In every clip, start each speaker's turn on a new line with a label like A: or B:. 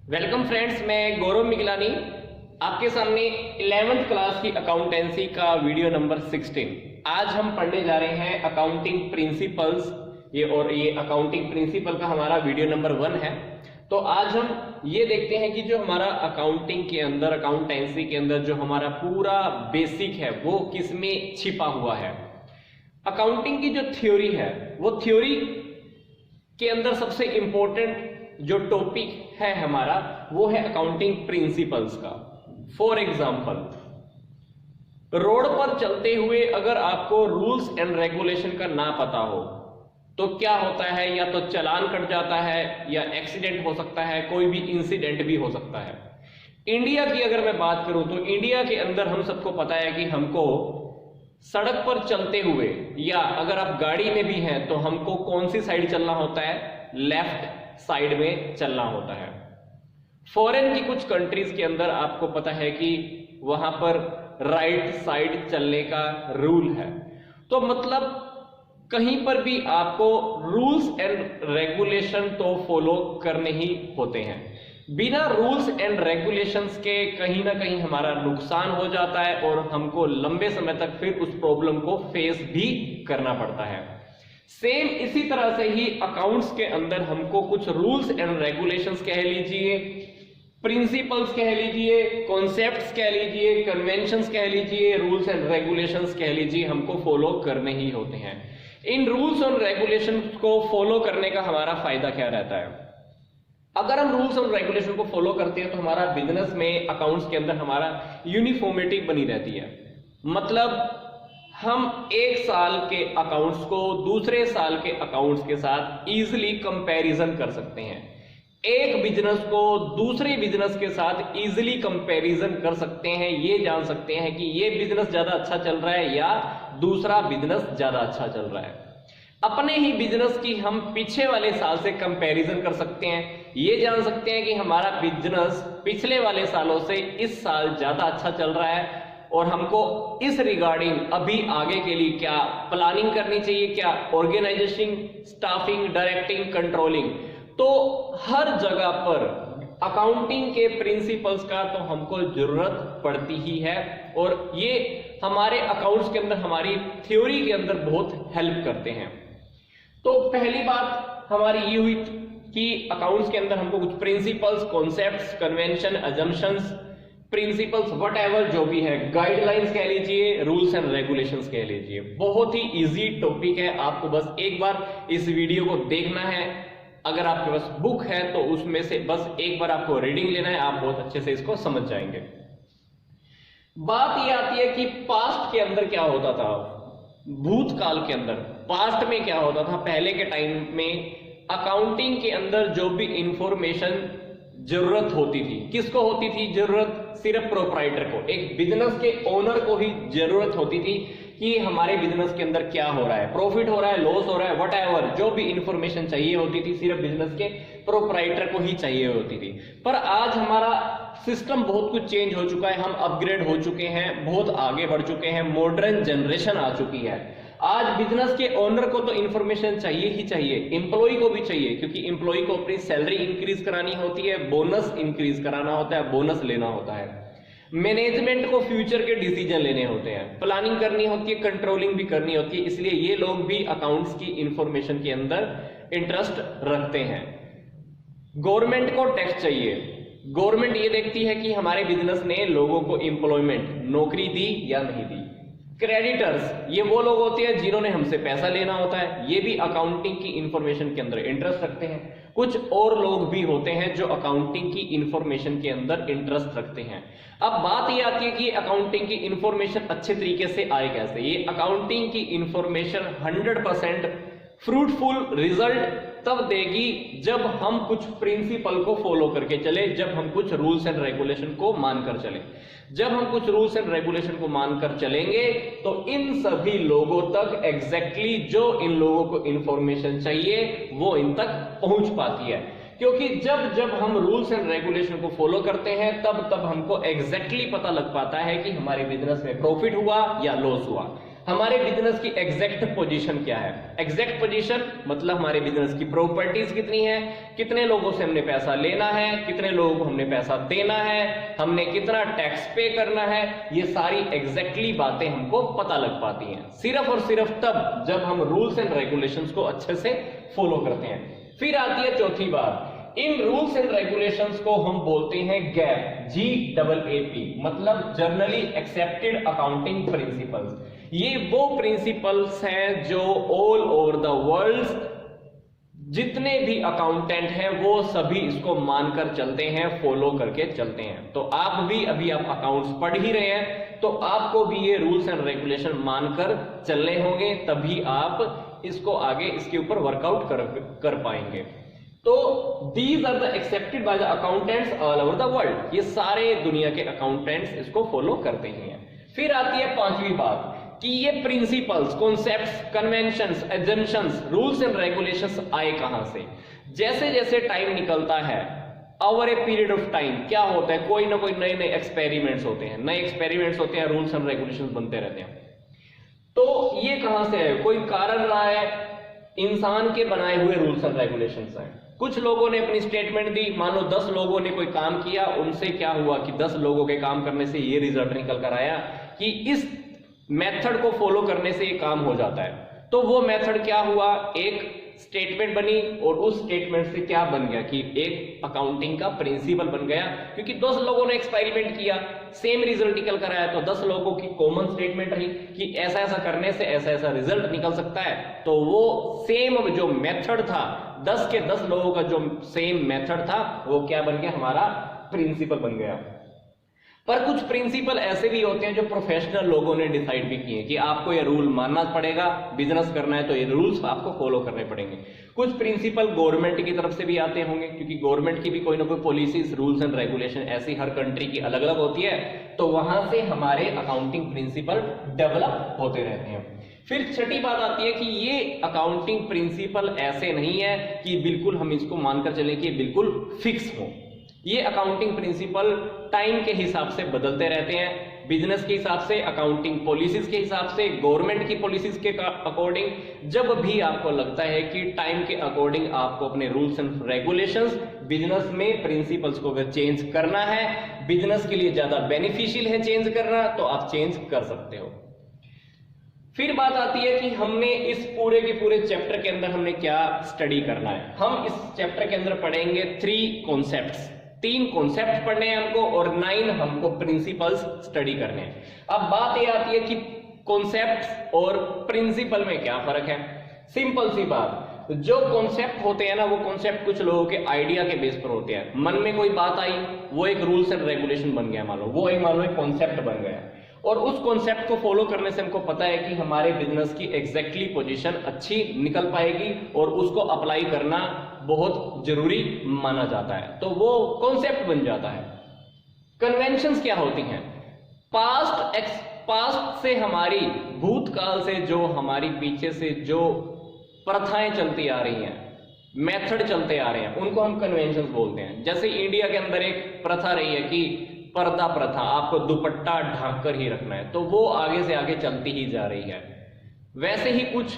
A: Welcome friends, मैं गौरव मिगलानी आपके सामने 11th क्लास की अकाउंटेंसी का वीडियो नंबर 16। आज हम पढ़ने जा रहे हैं अकाउंटिंग प्रिंसिपल्स। ये अकाउंटिंग प्रिंसिपल का हमारा वीडियो नंबर 1 है। तो आज हम ये देखते हैं कि जो हमारा अकाउंटिंग के अंदर, अकाउंटेंसी के अंदर जो हमारा पूरा बेसिक है वो किसमें छिपा हुआ है। अकाउंटिंग की जो थ्योरी है वो थ्योरी के अंदर सबसे इंपॉर्टेंट जो टॉपिक है हमारा वो है अकाउंटिंग प्रिंसिपल्स का। फॉर एग्जाम्पल, रोड पर चलते हुए अगर आपको रूल्स एंड रेगुलेशन का ना पता हो तो क्या होता है, या तो चालान कट जाता है या एक्सीडेंट हो सकता है, कोई भी इंसिडेंट भी हो सकता है। इंडिया की अगर मैं बात करूं तो इंडिया के अंदर हम सबको पता है कि हमको सड़क पर चलते हुए या अगर आप गाड़ी में भी हैं तो हमको कौन सी साइड चलना होता है, लेफ्ट साइड में चलना होता है। फॉरेन की कुछ कंट्रीज के अंदर आपको पता है कि वहां पर राइट साइड चलने का रूल है। तो मतलब कहीं पर भी आपको रूल्स एंड रेगुलेशन तो फॉलो करने ही होते हैं। बिना रूल्स एंड रेगुलेशंस के कहीं ना कहीं हमारा नुकसान हो जाता है और हमको लंबे समय तक फिर उस प्रॉब्लम को फेस भी करना पड़ता है। सेम इसी तरह से ही अकाउंट्स के अंदर हमको कुछ रूल्स एंड रेगुलेशंस कह लीजिए, प्रिंसिपल्स कह लीजिए, कॉन्सेप्ट्स कह लीजिए, कन्वेंशंस कह लीजिए, रूल्स एंड रेगुलेशंस कह लीजिए, हमको फॉलो करने ही होते हैं। इन रूल्स और रेगुलेशंस को फॉलो करने का हमारा फायदा क्या रहता है? अगर हम रूल्स और रेगुलेशन को फॉलो करते हैं तो हमारा बिजनेस में, अकाउंट्स के अंदर हमारा यूनिफॉर्मिटी बनी रहती है। मतलब हम एक साल के अकाउंट्स को दूसरे साल के अकाउंट्स के साथ इजीली कंपैरिजन कर सकते हैं। एक बिजनेस को दूसरे बिजनेस के साथ इजीली कंपैरिजन कर सकते हैं। ये जान सकते हैं कि ये बिजनेस ज्यादा अच्छा चल रहा है या दूसरा बिजनेस ज्यादा अच्छा चल रहा है। अपने ही बिजनेस की हम पीछे वाले साल से कंपैरिजन कर सकते हैं। ये जान सकते हैं कि हमारा बिजनेस पिछले वाले सालों से इस साल ज्यादा अच्छा चल रहा है और हमको इस रिगार्डिंग अभी आगे के लिए क्या प्लानिंग करनी चाहिए, क्या ऑर्गेनाइजेशन, स्टाफिंग, डायरेक्टिंग, कंट्रोलिंग। तो हर जगह पर अकाउंटिंग के प्रिंसिपल्स का तो हमको जरूरत पड़ती ही है और ये हमारे अकाउंट्स के अंदर, हमारी थ्योरी के अंदर बहुत हेल्प करते हैं। तो पहली बात हमारी ये हुई कि अकाउंट्स के अंदर हमको कुछ principles, concepts, convention, assumptions, principles, whatever जो भी है, गाइडलाइंस कह लीजिए, रूल्स एंड रेगुलेशंस कह लीजिए। बहुत ही इजी टॉपिक है, आपको बस एक बार इस वीडियो को देखना है। अगर आपके पास बुक है तो उसमें से बस एक बार आपको रीडिंग लेना है, आप बहुत अच्छे से इसको समझ जाएंगे। बात यह आती है कि पास्ट के अंदर क्या होता था, भूतकाल के अंदर, पास्ट में क्या होता था। पहले के टाइम में अकाउंटिंग के अंदर जो भी इंफॉर्मेशन जरूरत होती थी, किसको होती थी जरूरत? सिर्फ प्रोप्राइटर को, एक बिजनेस के ओनर को ही जरूरत होती थी कि हमारे बिजनेस के अंदर क्या हो रहा है, प्रॉफिट हो रहा है, लॉस हो रहा है, व्हाटएवर जो भी इंफॉर्मेशन चाहिए होती थी सिर्फ बिजनेस के प्रोप्राइटर को ही चाहिए होती थी। पर आज हमारा सिस्टम बहुत कुछ चेंज हो चुका है, हम अपग्रेड हो चुके हैं, बहुत आगे बढ़ चुके हैं, मॉडर्न जनरेशन आ चुकी है। आज बिजनेस के ओनर को तो इंफॉर्मेशन चाहिए ही चाहिए, एम्प्लॉय को भी चाहिए, क्योंकि एम्प्लॉय को अपनी सैलरी इंक्रीज करानी होती है, बोनस इंक्रीज कराना होता है, बोनस लेना होता है। मैनेजमेंट को फ्यूचर के डिसीजन लेने होते हैं, प्लानिंग करनी होती है, कंट्रोलिंग भी करनी होती है। इसलिए ये लोग भी अकाउंट्स की इंफॉर्मेशन के अंदर इंटरेस्ट रखते हैं। गवर्नमेंट को टैक्स चाहिए। गवर्नमेंट ये देखती है कि हमारे बिजनेस ने लोगों को एम्प्लॉयमेंट, नौकरी दी या नहीं दी। क्रेडिटर्स, ये वो लोग होते हैं जिन्होंने हमसे पैसा लेना होता है, ये भी अकाउंटिंग की इंफॉर्मेशन के अंदर इंटरेस्ट रखते हैं। कुछ और लोग भी होते हैं जो अकाउंटिंग की इंफॉर्मेशन के अंदर इंटरेस्ट रखते हैं। अब बात ये आती है कि अकाउंटिंग की इंफॉर्मेशन अच्छे तरीके से आए कैसे। ये अकाउंटिंग की इंफॉर्मेशन 100% फ्रूटफुल रिजल्ट तब देगी जब हम कुछ प्रिंसिपल को फॉलो करके चले, जब हम कुछ रूल्स एंड रेगुलेशन को मानकर चले। जब हम कुछ रूल्स एंड रेगुलेशन को मानकर चलेंगे तो इन सभी लोगों तक एग्जैक्टली जो इन लोगों को इंफॉर्मेशन चाहिए वो इन तक पहुंच पाती है। क्योंकि जब जब हम रूल्स एंड रेगुलेशन को फॉलो करते हैं तब तब हमको एग्जैक्टली पता लग पाता है कि हमारे बिजनेस में प्रॉफिट हुआ या लॉस हुआ। हमारे बिजनेस की एग्जैक्ट पोजीशन क्या है। एग्जैक्ट पोजीशन मतलब हमारे बिजनेस की प्रॉपर्टीज कितनी है, कितने लोगों से हमने पैसा लेना है, कितने लोगों को हमने पैसा देना है, हमने कितना टैक्स पे करना है, ये सारी एग्जैक्टली बातें हमको पता लग पाती हैं सिर्फ और सिर्फ तब जब हम रूल्स एंड रेगुलेशंस को अच्छे से फॉलो करते हैं। फिर आती है चौथी बात, इन रूल्स एंड रेगुलेशंस को हम बोलते हैं गैप, GAAP, मतलब जर्नली एक्सेप्टेड अकाउंटिंग प्रिंसिपल्स। ये वो प्रिंसिपल्स हैं जो ऑल ओवर द वर्ल्ड जितने भी अकाउंटेंट हैं वो सभी इसको मानकर चलते हैं, फॉलो करके चलते हैं। तो आप भी अभी आप अकाउंट्स पढ़ ही रहे हैं तो आपको भी ये रूल्स एंड रेगुलेशन मानकर चलने होंगे, तभी आप इसको आगे इसके ऊपर वर्कआउट कर पाएंगे। तो these are the accepted by the accountants all over the world, ये सारे दुनिया के अकाउंटेंट्स इसको फॉलो करते हैं। फिर आती है पांचवी बात कि ये principles, concepts, conventions, assumptions, rules and regulations आए कहां से। जैसे जैसे टाइम निकलता है, over a period of time क्या होता है, कोई ना कोई नए नए एक्सपेरिमेंट्स होते हैं, रूल्स एंड रेगुलेशंस बनते रहते हैं। तो ये कहां से है, कोई कारण रहा है, इंसान के बनाए हुए रूल्स एंड रेगुलेशंस हैं। कुछ लोगों ने अपनी स्टेटमेंट दी, मान लो 10 लोगों ने कोई काम किया, उनसे क्या हुआ कि 10 लोगों के काम करने से ये रिजल्ट निकल कर आया कि इस मेथड को फॉलो करने से ये काम हो जाता है। तो वो मेथड क्या हुआ, एक स्टेटमेंट बनी और उस स्टेटमेंट से क्या बन गया कि एक अकाउंटिंग का प्रिंसिपल बन गया, क्योंकि 10 लोगों ने एक्सपेरिमेंट किया, सेम रिजल्ट निकल कर आया, तो 10 लोगों की कॉमन स्टेटमेंट रही कि ऐसा ऐसा करने से ऐसा ऐसा रिजल्ट निकल सकता है। तो वो सेम जो मेथड था, 10 के 10 लोगों का जो सेम मेथड था वो क्या बन गया, हमारा प्रिंसिपल बन गया। पर कुछ प्रिंसिपल ऐसे भी होते हैं जो प्रोफेशनल लोगों ने डिसाइड भी किए कि आपको ये रूल मानना पड़ेगा, बिजनेस करना है तो ये रूल्स आपको फॉलो करने पड़ेंगे। कुछ प्रिंसिपल गवर्नमेंट की तरफ से भी आते होंगे, क्योंकि गवर्नमेंट की भी कोई ना कोई पॉलिसीज, रूल्स एंड रेगुलेशन ऐसी हर कंट्री की अलग अलग होती है, तो वहां से हमारे अकाउंटिंग प्रिंसिपल डेवलप होते रहते हैं। फिर छठी बात आती है कि ये अकाउंटिंग प्रिंसिपल ऐसे नहीं है कि बिल्कुल हम इसको मानकर चलें कि बिल्कुल फिक्स हो। ये अकाउंटिंग प्रिंसिपल टाइम के हिसाब से बदलते रहते हैं, बिजनेस के हिसाब से, अकाउंटिंग पॉलिसीज के हिसाब से, गवर्नमेंट की पॉलिसीज के अकॉर्डिंग। जब भी आपको लगता है कि टाइम के अकॉर्डिंग आपको अपने रूल्स एंड रेगुलेशंस, बिजनेस में प्रिंसिपल्स को अगर चेंज करना है, बिजनेस के लिए ज्यादा बेनिफिशियल है चेंज करना, तो आप चेंज कर सकते हो। फिर बात आती है कि हमने इस पूरे के पूरे चैप्टर के अंदर हमने क्या स्टडी करना है। हम इस चैप्टर के अंदर पढ़ेंगे 3 कॉन्सेप्ट्स, 3 कॉन्सेप्ट पढ़ने हैं हमको और 9 हमको प्रिंसिपल्स स्टडी करने हैं। अब बात ये आती है कि कॉन्सेप्ट और प्रिंसिपल में क्या फर्क है। सिंपल सी बात, जो कॉन्सेप्ट होते हैं ना, वो कॉन्सेप्ट कुछ लोगों के आइडिया के बेस पर होते हैं। मन में कोई बात आई, वो एक रूल्स एंड रेगुलेशन बन गया, मान लो एक कॉन्सेप्ट बन गया, और उस कॉन्सेप्ट को फॉलो करने से हमको पता है कि हमारे बिजनेस की एग्जैक्टली पोजीशन अच्छी निकल पाएगी और उसको अप्लाई करना बहुत जरूरी माना जाता है, तो वो कॉन्सेप्ट बन जाता है। कन्वेंशंस क्या होती हैं, पास्ट से, हमारी भूतकाल से, जो हमारी पीछे से जो प्रथाएं चलती आ रही हैं, मेथड चलते आ रहे हैं, उनको हम कन्वेंशंस बोलते हैं। जैसे इंडिया के अंदर एक प्रथा रही है कि पर्दा प्रथा, आपको दुपट्टा ढक कर ही रखना है, तो वो आगे से आगे चलती ही जा रही है। वैसे ही कुछ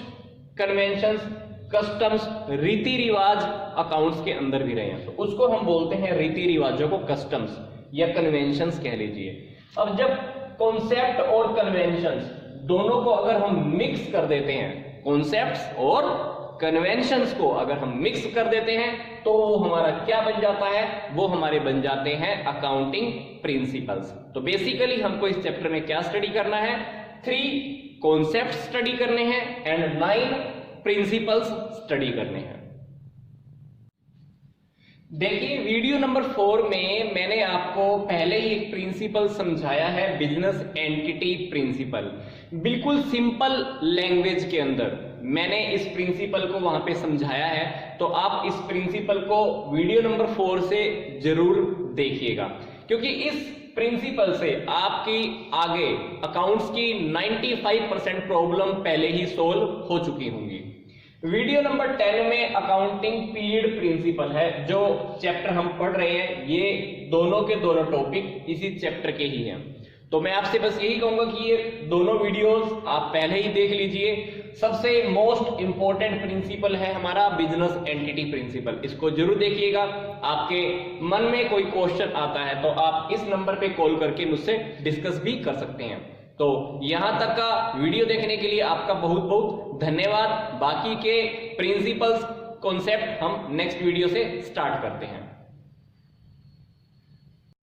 A: कन्वेंशंस, कस्टम्स, रीति रिवाज अकाउंट्स के अंदर भी रहे हैं, तो उसको हम बोलते हैं रीति रिवाजों को कस्टम्स या कन्वेंशंस कह लीजिए। अब जब कॉन्सेप्ट और कन्वेंशंस दोनों को अगर हम मिक्स कर देते हैं, कॉन्सेप्ट्स और कन्वेंशंस को अगर हम मिक्स कर देते हैं, तो हमारा क्या बन जाता है, वो हमारे बन जाते हैं अकाउंटिंग प्रिंसिपल्स। तो बेसिकली हमको इस चैप्टर में क्या स्टडी करना है, 3 कॉन्सेप्ट स्टडी करने हैं एंड 9 प्रिंसिपल्स स्टडी करने हैं। देखिए वीडियो नंबर 4 में मैंने आपको पहले ही एक प्रिंसिपल समझाया है, बिजनेस एंटिटी प्रिंसिपल। बिल्कुल सिंपल लैंग्वेज के अंदर मैंने इस प्रिंसिपल को वहां पे समझाया है, तो आप इस प्रिंसिपल को वीडियो नंबर 4 से जरूर देखिएगा, क्योंकि इस प्रिंसिपल से आपकी आगे अकाउंट्स की 95% प्रॉब्लम पहले ही सोल्व हो चुकी होंगी। वीडियो नंबर 10 में अकाउंटिंग पीरियड प्रिंसिपल है, जो चैप्टर हम पढ़ रहे हैं, ये दोनों के दोनों टॉपिक इसी चैप्टर के ही हैं। तो मैं आपसे बस यही कहूंगा कि ये दोनों वीडियोस आप पहले ही देख लीजिए। सबसे मोस्ट इंपॉर्टेंट प्रिंसिपल है हमारा बिजनेस एंटिटी प्रिंसिपल, इसको जरूर देखिएगा। आपके मन में कोई क्वेश्चन आता है तो आप इस नंबर पे कॉल करके मुझसे डिस्कस भी कर सकते हैं। तो यहां तक का वीडियो देखने के लिए आपका बहुत बहुत धन्यवाद। बाकी के प्रिंसिपल्स कॉन्सेप्ट हम नेक्स्ट वीडियो से स्टार्ट करते हैं।